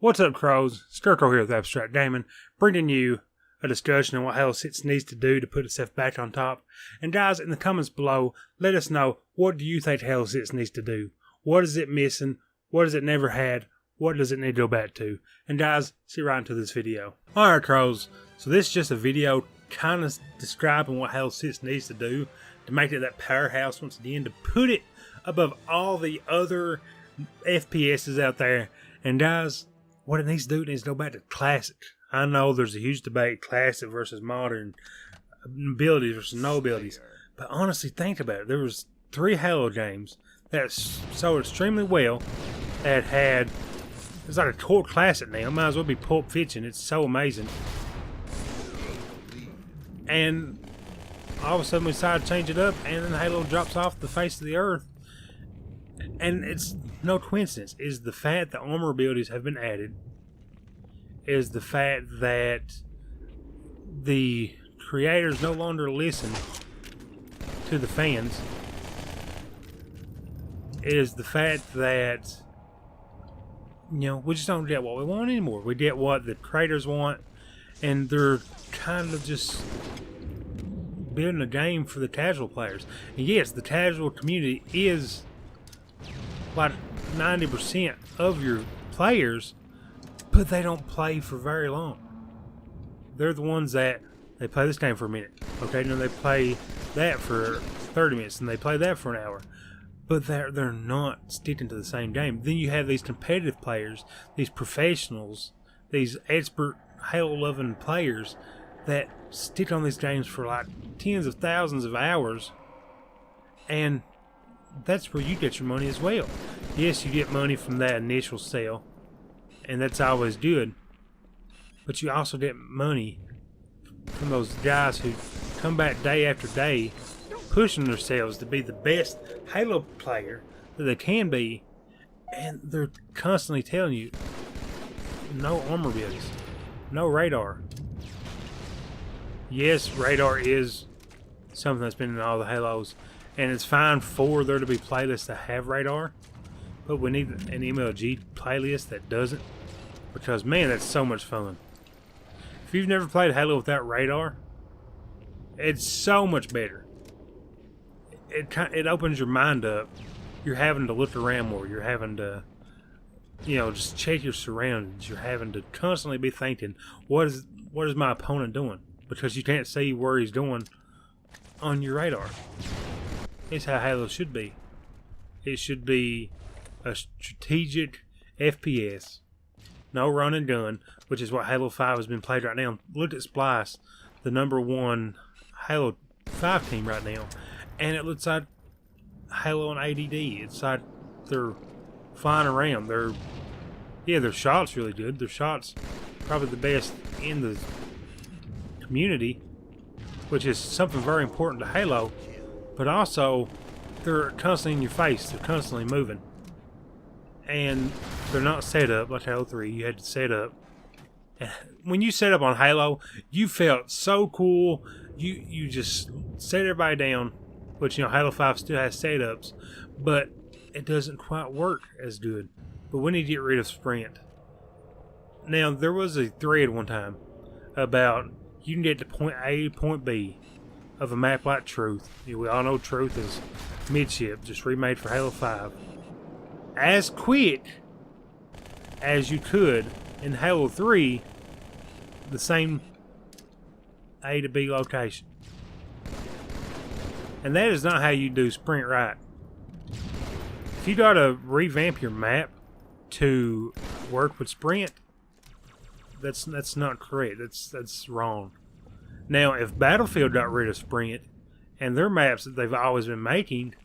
What's up, Crows? Sturko here with Abstract Gaming, bringing you a discussion on what Halo 6 needs to do to put itself back on top. And guys, in the comments below, let us know, what do you think Halo 6 needs to do? What is it missing? What has it never had? What does it need to go back to? And guys, see right into this video. Alright, Crows, so this is just a video kind of describing what Halo 6 needs to do to make it that powerhouse once again, to put it above all the other FPSs out there. And guys, what it needs to do, it needs to go back to classic. I know there's a huge debate, classic versus modern, abilities versus no abilities. But honestly, think about it. There was 3 Halo games that sold extremely well, that had, it's like a cult classic now. It might as well be Pulp Fiction. It's so amazing. And all of a sudden we decided to change it up, and then Halo drops off the face of the earth. And it's no coincidence. Is the fact that armor abilities have been added, is the fact that the creators no longer listen to the fans, is the fact that, you know, we just don't get what we want anymore. We get what the creators want, and they're kind of just building a game for the casual players. And yes, the casual community is like 90% of your players, but they don't play for very long. They're the ones that they play this game for a minute, okay, and then they play that for 30 minutes, and they play that for an hour, but they're not sticking to the same game. Then you have these competitive players, these professionals, these expert Halo-loving players that stick on these games for like tens of thousands of hours, and that's where you get your money as well. Yes, you get money from that initial sale, and that's always good, but you also get money from those guys who come back day after day pushing themselves to be the best Halo player that they can be, and they're constantly telling you no armor abilities, no radar. Yes, radar is something that's been in all the Halos, and it's fine for there to be playlists that have radar, but we need an MLG playlist that doesn't, because man, that's so much fun. If you've never played Halo without radar, it's so much better. It opens your mind up. You're having to look around more. You're having to, you know, just check your surroundings. You're having to constantly be thinking, what is my opponent doing? Because you can't see where he's going on your radar. It's how Halo should be. It should be a strategic FPS. No run and gun, which is what Halo 5 has been played right now. Look at Splice, the #1 Halo 5 team right now, and it looks like Halo and ADD. It's like they're flying around. Their shots really good. Their shots probably the best in the community, which is something very important to Halo. But also, they're constantly in your face. They're constantly moving, and they're not set up like Halo 3. You had to set up. And when you set up on Halo, you felt so cool. You just set everybody down, which, you know, Halo 5 still has setups, but it doesn't quite work as good. But we need to get rid of sprint. Now, there was a thread one time about you can get to point A to point B of a map like Truth. We all know Truth is midship, just remade for Halo 5, as quick as you could in Halo 3, the same A to B location. And that is not how you do sprint right. If you gotta revamp your map to work with sprint, that's not correct. That's wrong. Now, if Battlefield got rid of sprint and their maps that they've always been making,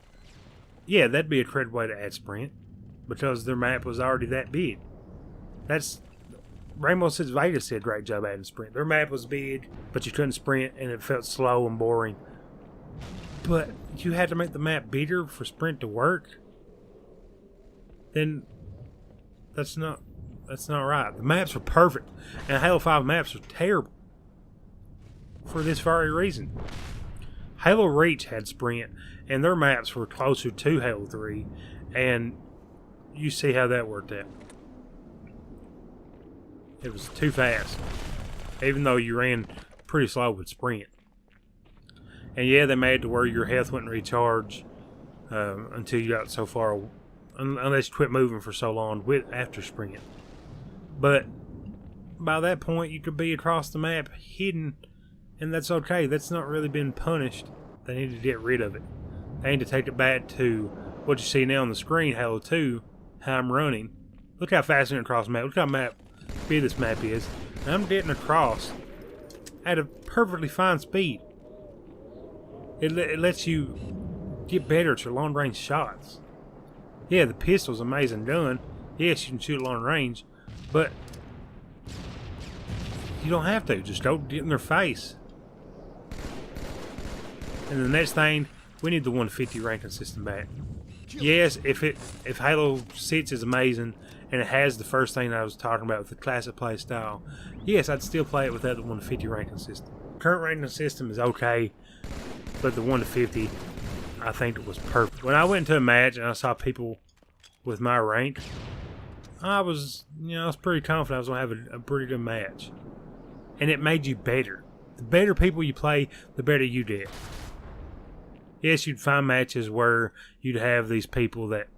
yeah, that'd be a correct way to add sprint, because their map was already that big. That's Rainbow Six Vegas did a great job adding sprint. Their map was big, but you couldn't sprint, and it felt slow and boring. But you had to make the map bigger for sprint to work. Then that's not right. The maps were perfect, and Halo 5 maps were terrible for this very reason. Halo Reach had sprint, and their maps were closer to Halo 3, and you see how that worked out. It was too fast, even though you ran pretty slow with sprint. And yeah, they made it to where your health wouldn't recharge until you got so far, unless you quit moving for so long after sprint. But by that point, you could be across the map hidden, and that's okay. That's not really been punished. They need to get rid of it. They need to take it back to what you see now on the screen, Halo 2, how I'm running. Look how fast I'm across the map. Look how big this map is. And I'm getting across at a perfectly fine speed. It lets you get better at your long-range shots. Yeah, the pistol's amazing gun. Yes, you can shoot at long range, but you don't have to. Just don't get in their face. And the next thing, we need the 150 ranking system back. Yes, if Halo 6 is amazing and it has the first thing I was talking about with the classic play style, yes, I'd still play it without the 150 ranking system. Current ranking system is okay, but the 1 to 50, I think it was perfect. When I went into a match and I saw people with my rank, I was pretty confident I was going to have a pretty good match. And it made you better. The better people you play, the better you did. Yes, you'd find matches where you'd have these people that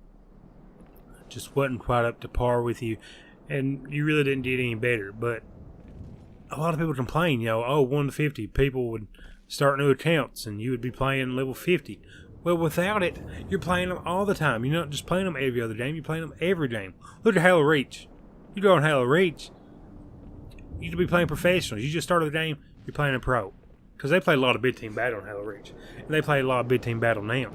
just wasn't quite up to par with you, and you really didn't get any better. But a lot of people complain, 1 to 50, people would start new accounts, and you would be playing level 50. Well, without it, you're playing them all the time. You're not just playing them every other game, you're playing them every game. Look at Halo Reach. You go on Halo Reach, you could be playing professionals. You just started the game, you're playing a pro. Because they play a lot of big team battle in Halo Reach. And they play a lot of big team battle now.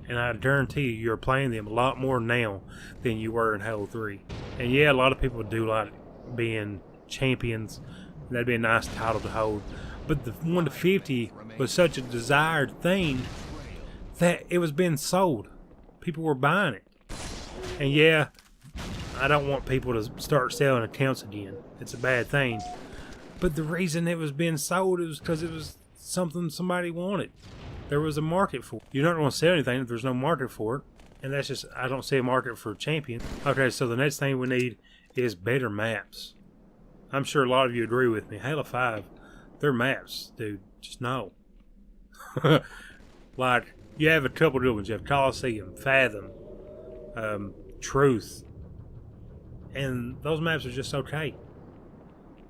And I guarantee you're playing them a lot more now than you were in Halo 3. And yeah, a lot of people do like being champions. That'd be a nice title to hold. But the 1 to 50 was such a desired thing that it was being sold. People were buying it. And yeah, I don't want people to start selling accounts again. It's a bad thing. But the reason it was being sold was because it was something somebody wanted. There was a market for it. You're not going to sell anything if there's no market for it. And that's just, I don't see a market for champions. Okay, so the next thing we need is better maps. I'm sure a lot of you agree with me. Halo 5, their maps, dude, just no. Like, you have a couple good ones. You have Coliseum, Fathom, Truth. And those maps are just okay.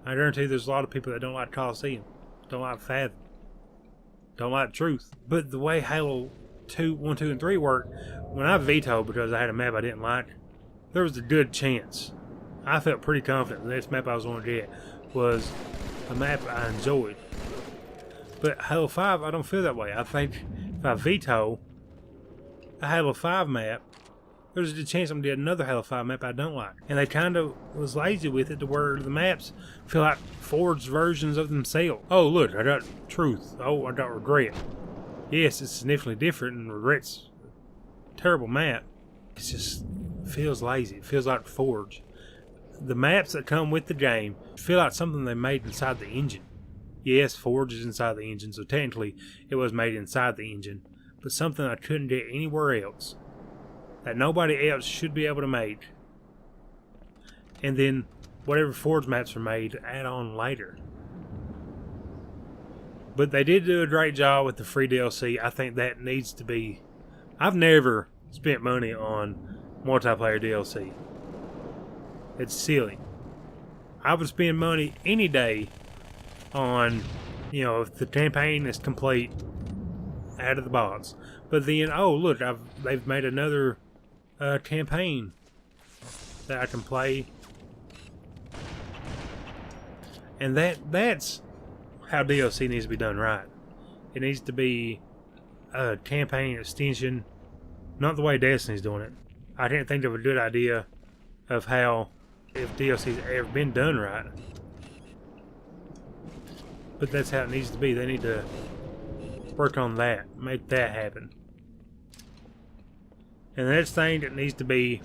I guarantee there's a lot of people that don't like Coliseum, don't like Fathom, don't like Truth. But the way Halo 1, 2, and 3 work, when I vetoed because I had a map I didn't like, there was a good chance. I felt pretty confident the next map I was going to get was a map I enjoyed. But Halo 5, I don't feel that way. I think if I veto a Halo 5 map, there's a chance I'm going to get another Halo 5 map I don't like. And they kind of was lazy with it to where the maps feel like forged versions of themselves. Oh, look, I got Truth. Oh, I got Regret. Yes, it's significantly different, and Regret's a terrible map. It just feels lazy. It feels like forged. The maps that come with the game feel like something they made inside the engine. Yes, Forge is inside the engine, so technically it was made inside the engine, but something I couldn't get anywhere else, that nobody else should be able to make. And then whatever Forge maps are made, add on later. But they did do a great job with the free DLC. I think that needs to be... I've never spent money on multiplayer DLC. It's silly. I would spend money any day on, if the campaign is complete out of the box. But then, oh look, they've made another campaign that I can play. And that's how DLC needs to be done right. It needs to be a campaign extension, not the way Destiny's doing it. I didn't think of a good idea of how, if DLC's ever been done right. But that's how it needs to be. They need to work on that, make that happen. And the next thing that needs to be...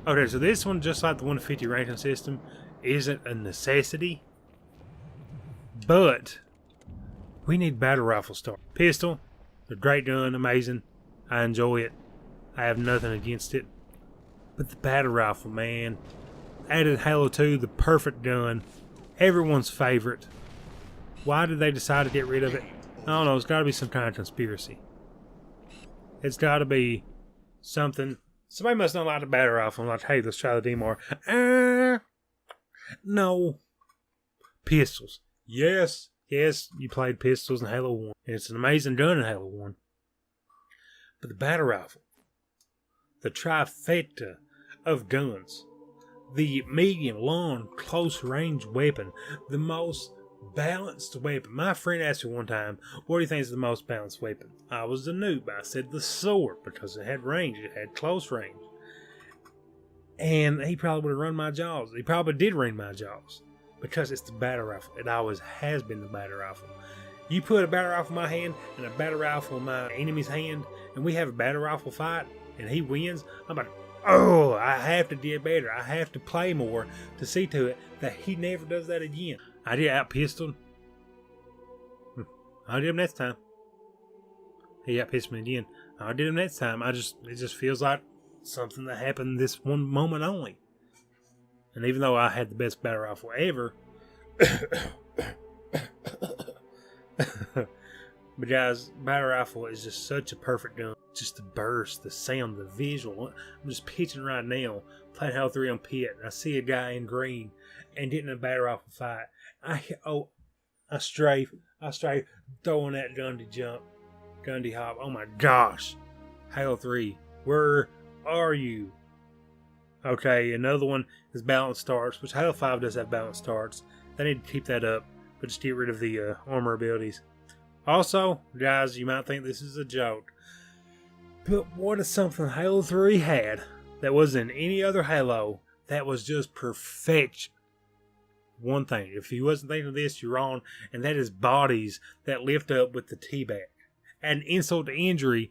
Okay, so this one, just like the 150 ranking system, isn't a necessity. But we need battle rifle start. Pistol, a great gun, amazing. I enjoy it. I have nothing against it. But the battle rifle, man, added Halo 2, the perfect gun, everyone's favorite. Why did they decide to get rid of it? I don't know. It's got to be some kind of conspiracy. It's got to be something. Somebody must not like the battle rifle. I'm like, hey, let's try the DMR. No. Pistols. Yes. Yes, you played pistols in Halo 1. And it's an amazing gun in Halo 1. But the battle rifle, the trifecta of guns, the medium, long, close-range weapon, the most balanced weapon. My friend asked me one time, what do you think is the most balanced weapon? I was the noob. I said the sword, because it had range. It had close range. And he probably would have run my jaws. He probably did run my jaws. Because it's the battle rifle. It always has been the battle rifle. You put a battle rifle in my hand and a battle rifle in my enemy's hand, and we have a battle rifle fight, and he wins, I'm like, oh, I have to do better. I have to play more to see to it that he never does that again. I did out pistol. I'll do him next time. He out pistol me again. I'll do him next time. It just feels like something that happened this one moment only. And even though I had the best battle rifle ever, but guys, battle rifle is just such a perfect gun. Just the burst, the sound, the visual. I'm just pitching right now, playing Halo 3 on Pit, and I see a guy in green and getting a battle rifle fight. I strafe, throwing that Gundy hop. Oh my gosh, Halo 3, where are you? Okay, another one is balanced starts, which Halo 5 does have balanced starts. They need to keep that up, but just get rid of the armor abilities. Also, guys, you might think this is a joke, but what is something Halo 3 had that wasn't in any other Halo that was just perfection? One thing, if you wasn't thinking of this, you're wrong, and that is bodies that lift up with the teabag. And insult to injury,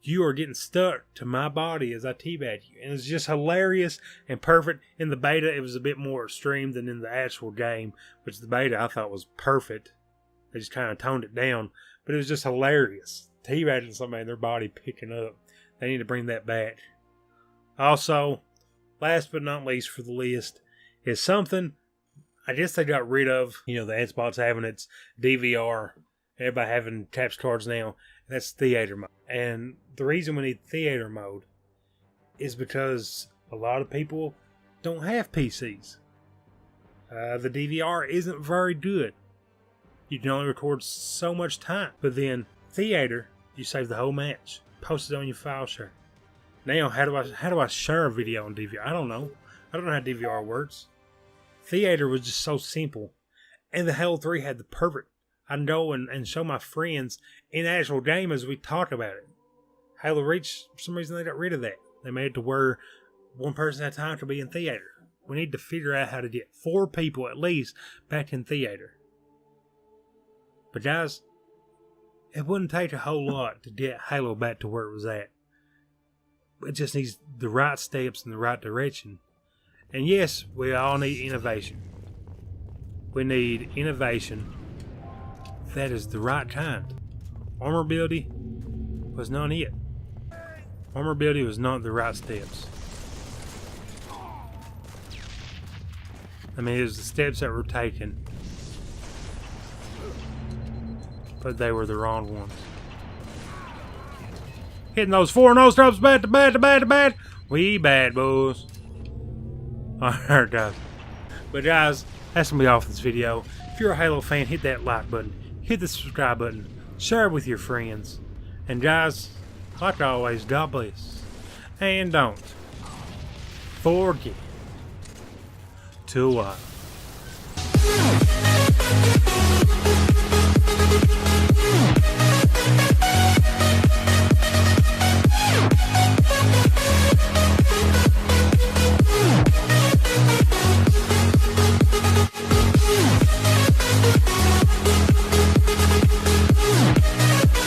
you are getting stuck to my body as I teabag you. And it's just hilarious and perfect. In the beta, it was a bit more extreme than in the actual game, which the beta I thought was perfect. They just kind of toned it down. But it was just hilarious. Teabagging somebody and their body picking up. They need to bring that back. Also, last but not least for the list, is something I guess they got rid of. You know, the Xbox having its DVR. Everybody having taps cards now. That's theater mode. And the reason we need theater mode is because a lot of people don't have PCs. The DVR isn't very good. You can only record so much time. But then theater, you save the whole match. Post it on your file share. Now, how do I share a video on DVR? I don't know. I don't know how DVR works. Theater was just so simple. And the Halo 3 had the perfect. I can go and show my friends in the actual game as we talk about it. Halo Reach, for some reason they got rid of that. They made it to where one person at a time could be in theater. We need to figure out how to get 4 people at least back in theater. But guys, it wouldn't take a whole lot to get Halo back to where it was at. It just needs the right steps in the right direction. And yes, we all need innovation. We need innovation that is the right kind. Armor ability was not it. Armor ability was not the right steps. I mean, it was the steps that were taken, but they were the wrong ones. Hitting those 4 nose drops back to back to back to back. We bad boys. Alright guys. But guys, that's gonna be all for this video. If you're a Halo fan, hit that like button. Hit the subscribe button. Share it with your friends. And guys, like always, God bless. And don't forget to